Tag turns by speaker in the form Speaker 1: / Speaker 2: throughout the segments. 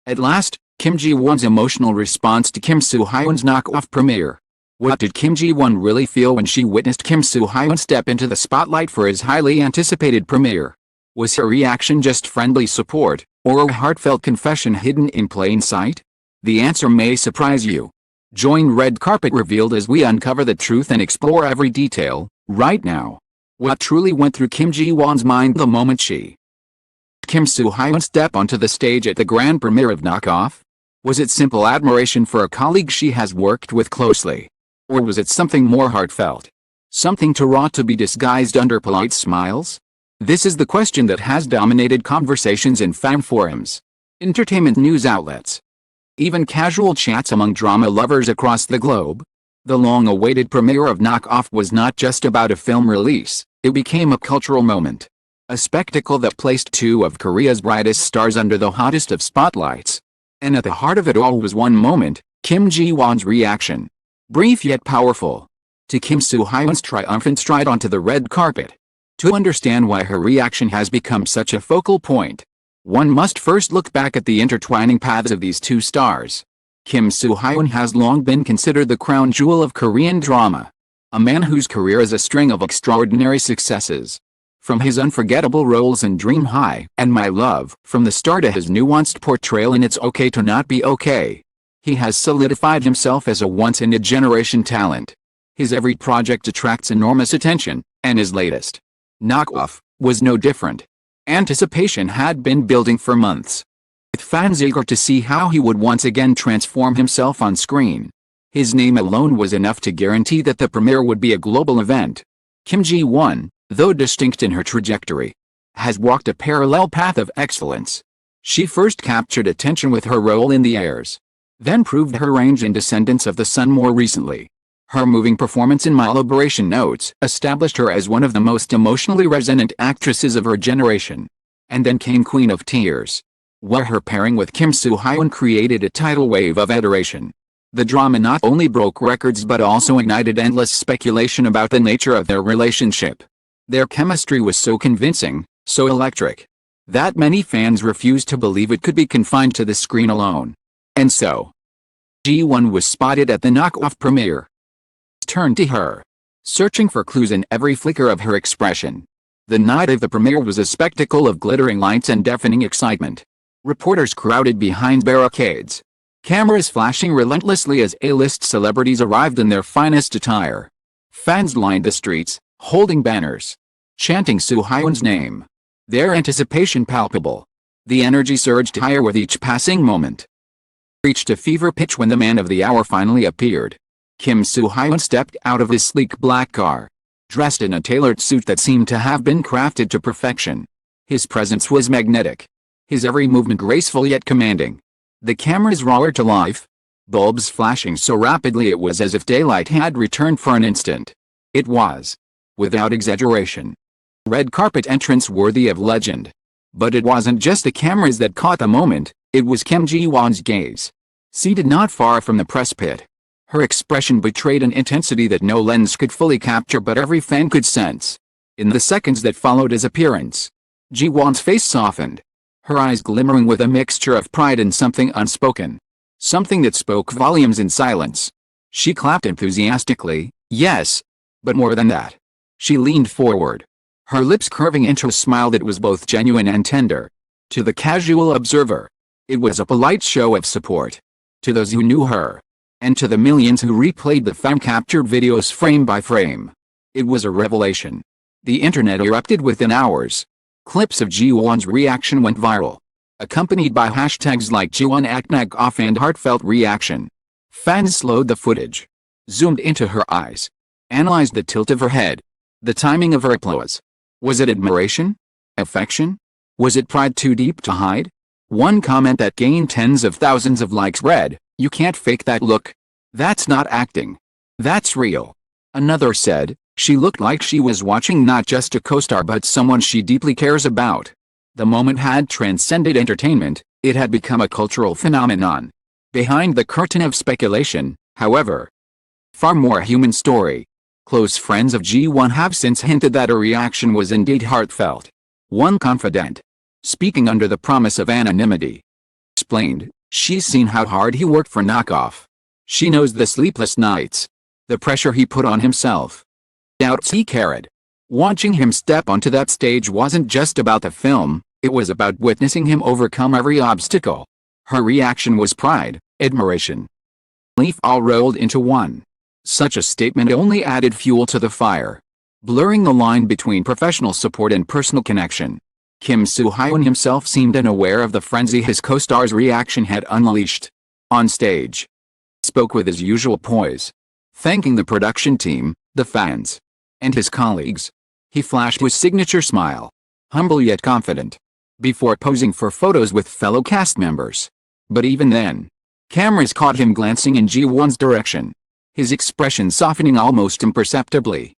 Speaker 1: At last, Kim Ji-won's emotional response to Kim Soo Hyun's knockoff premiere. What did Kim Ji-won really feel when she witnessed Kim Soo Hyun step into the spotlight for his highly anticipated premiere? Was her reaction just friendly support, or a heartfelt confession hidden in plain sight? The answer may surprise you. Join Red Carpet Revealed as we uncover the truth and explore every detail, right now. What truly went through Kim Ji-won's mind the moment Kim Soo Hyun stepped onto the stage at the grand premiere of Knockoff? Was it simple admiration for a colleague she has worked with closely? Or was it something more heartfelt? Something too raw to be disguised under polite smiles? This is the question that has dominated conversations in fan forums, entertainment news outlets, even casual chats among drama lovers across the globe. The long-awaited premiere of Knockoff was not just about a film release, it became a cultural moment. A spectacle that placed two of Korea's brightest stars under the hottest of spotlights. And at the heart of it all was one moment, Kim Ji-won's reaction. Brief yet powerful. To Kim Soo Hyun's triumphant stride onto the red carpet. To understand why her reaction has become such a focal point, one must first look back at the intertwining paths of these two stars. Kim Soo Hyun has long been considered the crown jewel of Korean drama. A man whose career is a string of extraordinary successes. From his unforgettable roles in Dream High and My Love, from the star to his nuanced portrayal in It's Okay to Not Be Okay. He has solidified himself as a once-in-a-generation talent. His every project attracts enormous attention, and his latest, Knockoff, was no different. Anticipation had been building for months, with fans eager to see how he would once again transform himself on screen. His name alone was enough to guarantee that the premiere would be a global event. Kim Ji-won, though distinct in her trajectory, has walked a parallel path of excellence. She first captured attention with her role in The Heirs, then proved her range in Descendants of the Sun more recently. Her moving performance in My Liberation Notes established her as one of the most emotionally resonant actresses of her generation. And then came Queen of Tears, where her pairing with Kim Soo Hyun created a tidal wave of adoration. The drama not only broke records but also ignited endless speculation about the nature of their relationship. Their chemistry was so convincing, so electric, that many fans refused to believe it could be confined to the screen alone. And so, Ji-won was spotted at the Knockoff premiere. Turned to her, searching for clues in every flicker of her expression. The night of the premiere was a spectacle of glittering lights and deafening excitement. Reporters crowded behind barricades, cameras flashing relentlessly as A-list celebrities arrived in their finest attire. Fans lined the streets, holding banners, chanting Soo Hyun's name. Their anticipation palpable. The energy surged higher with each passing moment. Reached a fever pitch when the man of the hour finally appeared. Kim Soo Hyun stepped out of his sleek black car, dressed in a tailored suit that seemed to have been crafted to perfection. His presence was magnetic, his every movement graceful yet commanding. The cameras roared to life, bulbs flashing so rapidly it was as if daylight had returned for an instant. It was, without exaggeration, red carpet entrance worthy of legend. But it wasn't just the cameras that caught the moment, it was Kim Ji-won's gaze. Seated not far from the press pit, her expression betrayed an intensity that no lens could fully capture but every fan could sense. In the seconds that followed his appearance, Ji-won's face softened, her eyes glimmering with a mixture of pride and something unspoken. Something that spoke volumes in silence. She clapped enthusiastically, yes. But more than that. She leaned forward, her lips curving into a smile that was both genuine and tender. To the casual observer, it was a polite show of support. To those who knew her, and to the millions who replayed the fan-captured videos frame by frame, it was a revelation. The internet erupted within hours. Clips of Ji-won's reaction went viral, accompanied by hashtags like Ji-won at Knockoff and heartfelt reaction. Fans slowed the footage, zoomed into her eyes, analyzed the tilt of her head, the timing of her applause. Was it admiration? Affection? Was it pride too deep to hide? One comment that gained tens of thousands of likes read, "You can't fake that look. That's not acting. That's real." Another said, "She looked like she was watching not just a co-star but someone she deeply cares about." The moment had transcended entertainment, it had become a cultural phenomenon. Behind the curtain of speculation, however, far more human story. Close friends of Ji-won have since hinted that her reaction was indeed heartfelt. One confidant, speaking under the promise of anonymity, explained, she's seen how hard he worked for Knockoff. She knows the sleepless nights, the pressure he put on himself, doubts he carried. Watching him step onto that stage wasn't just about the film, it was about witnessing him overcome every obstacle. Her reaction was pride, admiration, relief all rolled into one. Such a statement only added fuel to the fire, blurring the line between professional support and personal connection. Kim Soo Hyun himself seemed unaware of the frenzy his co-star's reaction had unleashed. On stage, he spoke with his usual poise, thanking the production team, the fans, and his colleagues. He flashed his signature smile, humble yet confident, before posing for photos with fellow cast members. But even then, cameras caught him glancing in Ji-won's direction, his expression softening almost imperceptibly.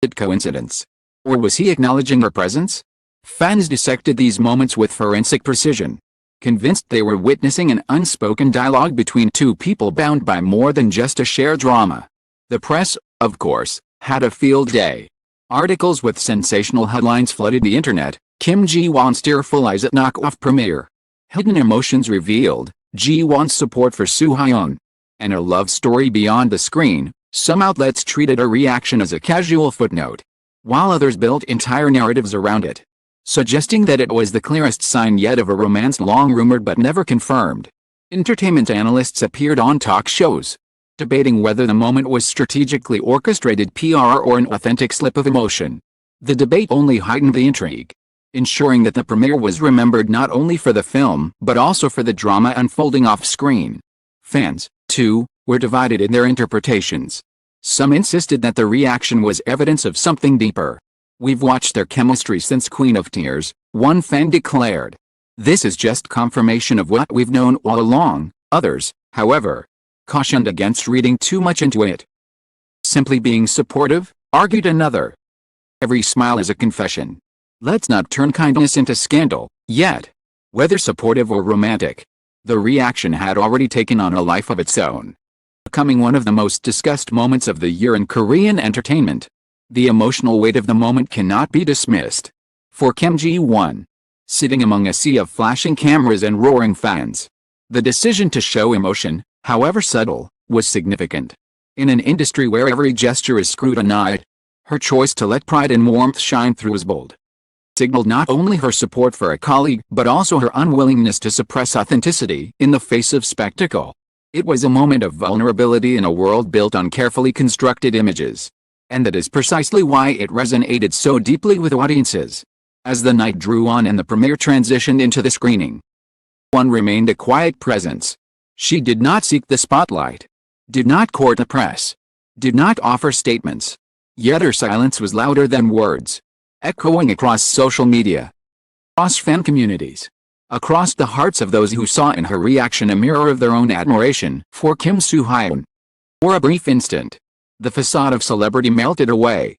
Speaker 1: Was it coincidence? Or was he acknowledging her presence? Fans dissected these moments with forensic precision, convinced they were witnessing an unspoken dialogue between two people bound by more than just a shared drama. The press, of course, had a field day. Articles with sensational headlines flooded the internet. Kim Ji-won's tearful eyes at knockoff premiere. Hidden emotions revealed. Ji-won's support for Soo Hyun, and a love story beyond the screen. Some outlets treated her reaction as a casual footnote, while others built entire narratives around it, suggesting that it was the clearest sign yet of a romance long rumored but never confirmed. Entertainment analysts appeared on talk shows, debating whether the moment was strategically orchestrated PR or an authentic slip of emotion. The debate only heightened the intrigue, ensuring that the premiere was remembered not only for the film but also for the drama unfolding off-screen. Fans, too, were divided in their interpretations. Some insisted that the reaction was evidence of something deeper. "We've watched their chemistry since Queen of Tears," one fan declared. "This is just confirmation of what we've known all along." Others, however, cautioned against reading too much into it. "Simply being supportive," argued another. "Every smile is a confession. Let's not turn kindness into scandal." Yet, whether supportive or romantic, the reaction had already taken on a life of its own, becoming one of the most discussed moments of the year in Korean entertainment. The emotional weight of the moment cannot be dismissed. For Kim Ji-won, sitting among a sea of flashing cameras and roaring fans, the decision to show emotion, however subtle, was significant. In an industry where every gesture is scrutinized, her choice to let pride and warmth shine through was bold. It signaled not only her support for a colleague but also her unwillingness to suppress authenticity in the face of spectacle. It was a moment of vulnerability in a world built on carefully constructed images. And that is precisely why it resonated so deeply with audiences. As the night drew on and the premiere transitioned into the screening, one remained a quiet presence. She did not seek the spotlight, did not court the press, did not offer statements. Yet her silence was louder than words, echoing across social media, across fan communities, across the hearts of those who saw in her reaction a mirror of their own admiration for Kim Soo Hyun. For a brief instant, the facade of celebrity melted away.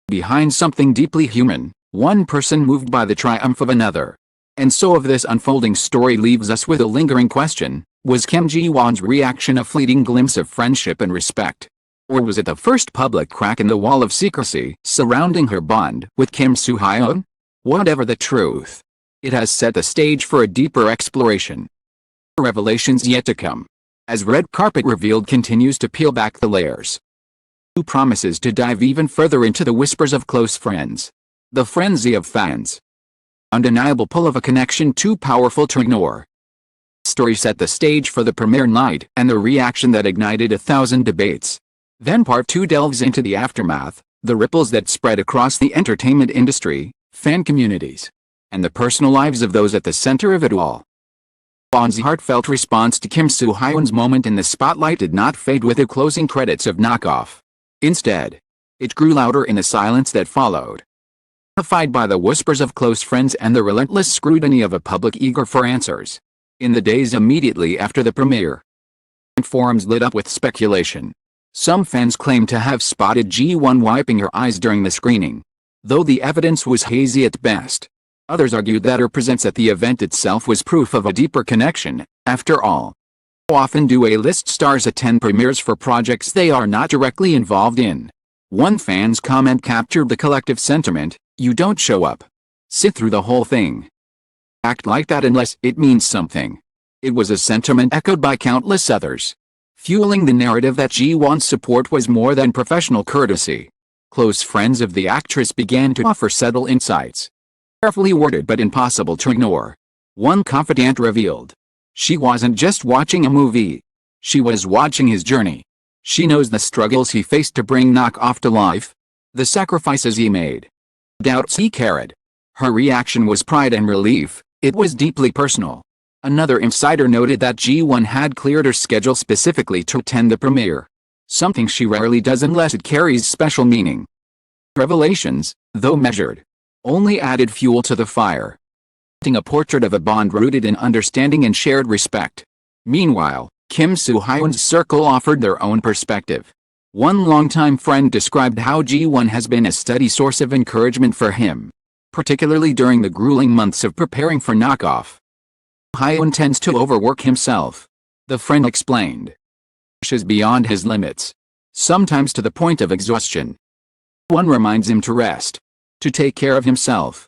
Speaker 1: Behind something deeply human, one person moved by the triumph of another. And so of this unfolding story leaves us with a lingering question: was Kim Ji-won's reaction a fleeting glimpse of friendship and respect? Or was it the first public crack in the wall of secrecy surrounding her bond with Kim Soo Hyun? Whatever the truth, it has set the stage for a deeper exploration. Revelations yet to come, as Red Carpet Revealed continues to peel back the layers. Who promises to dive even further into the whispers of close friends, the frenzy of fans, undeniable pull of a connection too powerful to ignore. Story set the stage for the premiere night and the reaction that ignited 1,000 debates. Then Part 2 delves into the aftermath, the ripples that spread across the entertainment industry, fan communities, and the personal lives of those at the center of it all. Bond's heartfelt response to Kim Soo Hyun's moment in the spotlight did not fade with the closing credits of Knockoff. Instead, it grew louder in the silence that followed, amplified by the whispers of close friends and the relentless scrutiny of a public eager for answers. In the days immediately after the premiere, forums lit up with speculation. Some fans claimed to have spotted Ji-won wiping her eyes during the screening, though the evidence was hazy at best. Others argued that her presence at the event itself was proof of a deeper connection. After all, how often do A-list stars attend premieres for projects they are not directly involved in? One fan's comment captured the collective sentiment: you don't show up, sit through the whole thing. Act like that unless it means something. It was a sentiment echoed by countless others, fueling the narrative that Ji-won's support was more than professional courtesy. Close friends of the actress began to offer subtle insights, carefully worded but impossible to ignore. One confidant revealed, "She wasn't just watching a movie. She was watching his journey. She knows the struggles he faced to bring Knock-Off to life, the sacrifices he made, doubts he carried." Her reaction was pride and relief. It was deeply personal. Another insider noted that Ji-won had cleared her schedule specifically to attend the premiere, something she rarely does unless it carries special meaning. Revelations, though measured, only added fuel to the fire, painting a portrait of a bond rooted in understanding and shared respect. Meanwhile, Soo Hyun's circle offered their own perspective. One longtime friend described how Ji-won has been a steady source of encouragement for him, particularly during the grueling months of preparing for Knock-Off. Hyun tends to overwork himself, the friend explained. Pushes beyond his limits, sometimes to the point of exhaustion. One reminds him to rest, to take care of himself.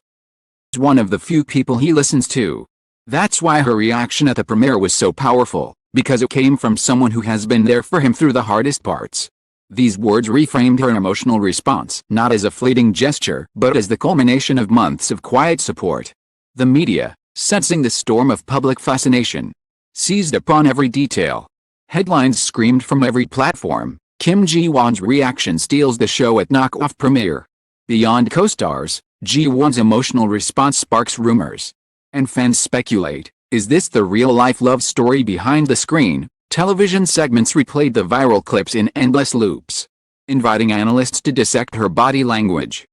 Speaker 1: He's one of the few people he listens to. That's why her reaction at the premiere was so powerful, because it came from someone who has been there for him through the hardest parts. These words reframed her emotional response, not as a fleeting gesture, but as the culmination of months of quiet support. The media, sensing the storm of public fascination, seized upon every detail. Headlines screamed from every platform, "Kim Ji-won's reaction steals the show at Knock-Off premiere." Beyond co-stars, Ji-won's emotional response sparks rumors, and fans speculate, is this the real-life love story behind the screen? Television segments replayed the viral clips in endless loops, inviting analysts to dissect her body language.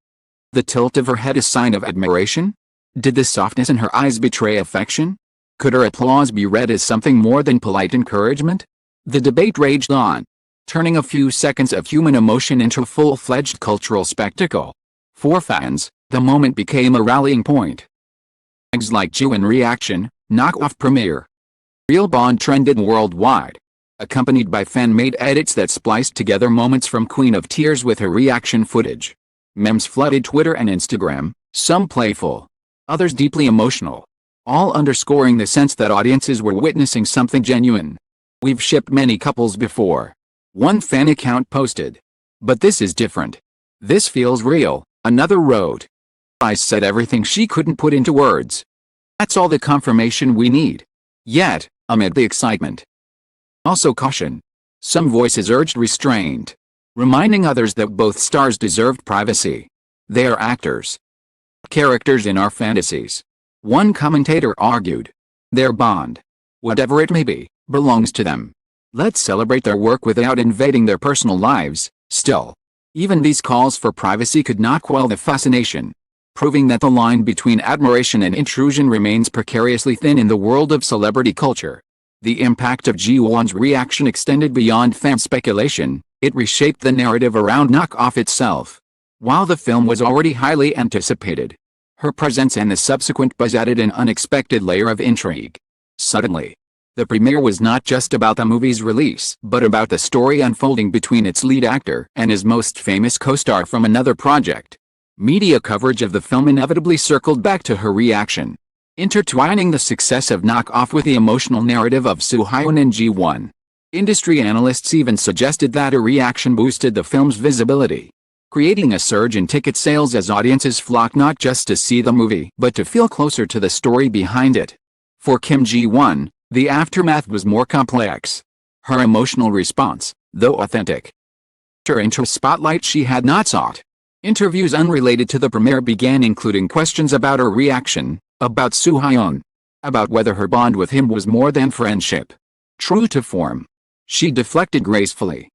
Speaker 1: The tilt of her head a sign of admiration? Did the softness in her eyes betray affection? Could her applause be read as something more than polite encouragement? The debate raged on, turning a few seconds of human emotion into a full-fledged cultural spectacle. For fans, the moment became a rallying point. Tags like Ji-won reaction, Knock-Off premiere, Real Bond trended worldwide, accompanied by fan-made edits that spliced together moments from Queen of Tears with her reaction footage. Memes flooded Twitter and Instagram, some playful, others deeply emotional, all underscoring the sense that audiences were witnessing something genuine. "We've shipped many couples before," one fan account posted. "But this is different. This feels real," another wrote. "I said everything she couldn't put into words. That's all the confirmation we need." Yet, amid the excitement, also caution, some voices urged restraint, reminding others that both stars deserved privacy. They are actors, characters in our fantasies. One commentator argued, their bond, whatever it may be, belongs to them. Let's celebrate their work without invading their personal lives. Still, even these calls for privacy could not quell the fascination, proving that the line between admiration and intrusion remains precariously thin in the world of celebrity culture. The impact of Ji-won's reaction extended beyond fan speculation. It reshaped the narrative around Knock-Off itself. While the film was already highly anticipated, her presence and the subsequent buzz added an unexpected layer of intrigue. Suddenly, the premiere was not just about the movie's release, but about the story unfolding between its lead actor and his most famous co-star from another project. Media coverage of the film inevitably circled back to her reaction, intertwining the success of Knock-Off with the emotional narrative of Soo Hyun and Ji-won. Industry analysts even suggested that her reaction boosted the film's visibility, creating a surge in ticket sales as audiences flocked not just to see the movie but to feel closer to the story behind it. For Kim Ji-won, the aftermath was more complex. Her emotional response, though authentic, took her into a spotlight she had not sought. Interviews unrelated to the premiere began, including questions about her reaction, about Soo Hyun, about whether her bond with him was more than friendship. True to form, she deflected gracefully,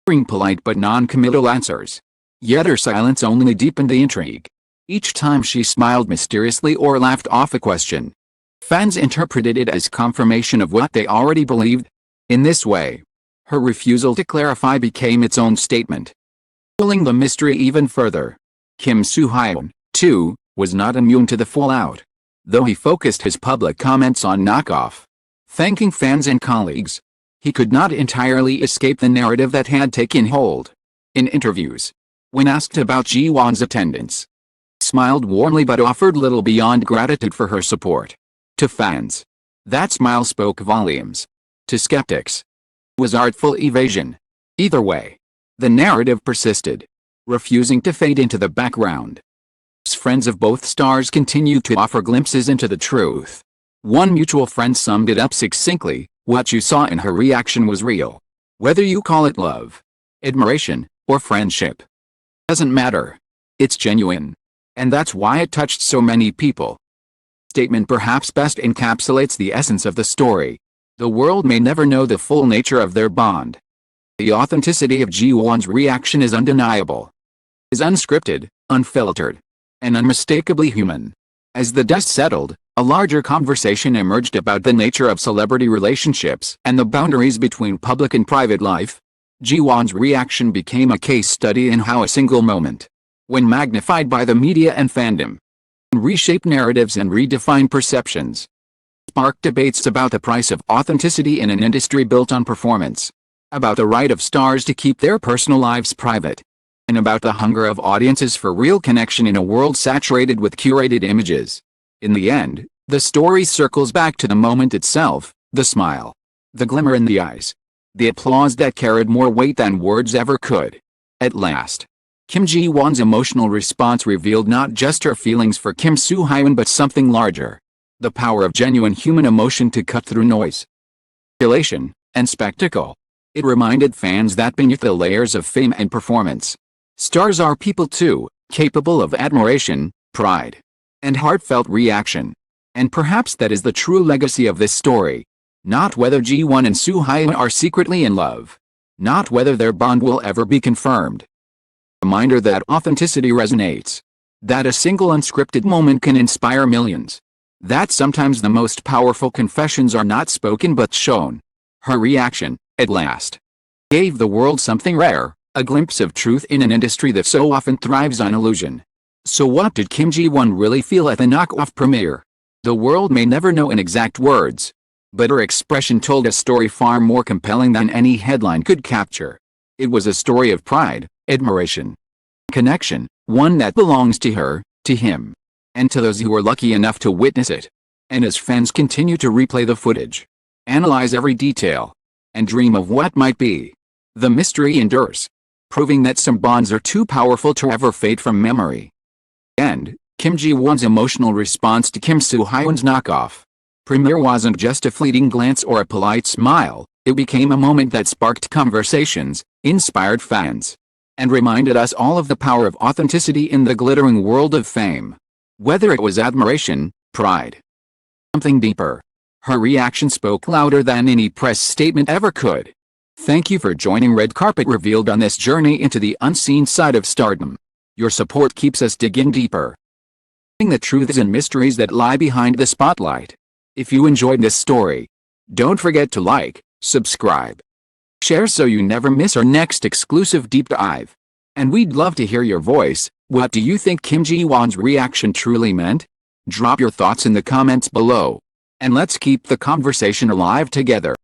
Speaker 1: offering polite but non-committal answers. Yet her silence only deepened the intrigue. Each time she smiled mysteriously or laughed off a question, fans interpreted it as confirmation of what they already believed. In this way, her refusal to clarify became its own statement, pulling the mystery even further. Soo Hyun, too, was not immune to the fallout. Though he focused his public comments on Knock-Off, thanking fans and colleagues, he could not entirely escape the narrative that had taken hold. In interviews, when asked about Ji-won's attendance, he smiled warmly but offered little beyond gratitude for her support. To fans, That smile spoke volumes. To skeptics, it was artful evasion. Either way, the narrative persisted, refusing to fade into the background. Friends of both stars continued to offer glimpses into the truth. One mutual friend summed it up succinctly: what you saw in her reaction was real. Whether you call it love, admiration, or friendship, doesn't matter. It's genuine. And that's why it touched so many people. Statement perhaps best encapsulates the essence of the story. The world may never know the full nature of their bond. The authenticity of Ji-won's reaction is undeniable. It is unscripted, unfiltered, and unmistakably human. As the dust settled, a larger conversation emerged about the nature of celebrity relationships and the boundaries between public and private life. Ji-won's reaction became a case study in how a single moment, when magnified by the media and fandom, reshaped narratives and redefined perceptions. Sparked debates about the price of authenticity in an industry built on performance, about the right of stars to keep their personal lives private, and about the hunger of audiences for real connection in a world saturated with curated images. In the end, the story circles back to the moment itself: the smile, the glimmer in the eyes, the applause that carried more weight than words ever could. At last, Kim Ji-won's emotional response revealed not just her feelings for Kim Soo Hyun but something larger: the power of genuine human emotion to cut through noise, elation, and spectacle. It reminded fans that beneath the layers of fame and performance, stars are people too, capable of admiration, pride, and heartfelt reaction. And perhaps that is the true legacy of this story. Not whether Ji-won and Soo Hyun are secretly in love. Not whether their bond will ever be confirmed. Reminder that authenticity resonates. That a single unscripted moment can inspire millions. That sometimes the most powerful confessions are not spoken but shown. Her reaction, at last, gave the world something rare, a glimpse of truth in an industry that so often thrives on illusion. So what did Kim Ji-won really feel at the knockoff premiere? The world may never know in exact words, but her expression told a story far more compelling than any headline could capture. It was a story of pride, admiration, connection, one that belongs to her, to him, and to those who were lucky enough to witness it. And as fans continue to replay the footage, analyze every detail, and dream of what might be, the mystery endures, proving that some bonds are too powerful to ever fade from memory. And Kim Ji-won's emotional response to Kim Soo Hyun's knockoff premiere wasn't just a fleeting glance or a polite smile. It became a moment that sparked conversations, inspired fans, and reminded us all of the power of authenticity in the glittering world of fame. Whether it was admiration, pride, something deeper, her reaction spoke louder than any press statement ever could. Thank you for joining Red Carpet Revealed on this journey into the unseen side of stardom. Your support keeps us digging deeper, the truths and mysteries that lie behind the spotlight. If you enjoyed this story, don't forget to like, subscribe, share so you never miss our next exclusive deep dive. And we'd love to hear your voice. What do you think Kim Ji-won's reaction truly meant? Drop your thoughts in the comments below, and let's keep the conversation alive together.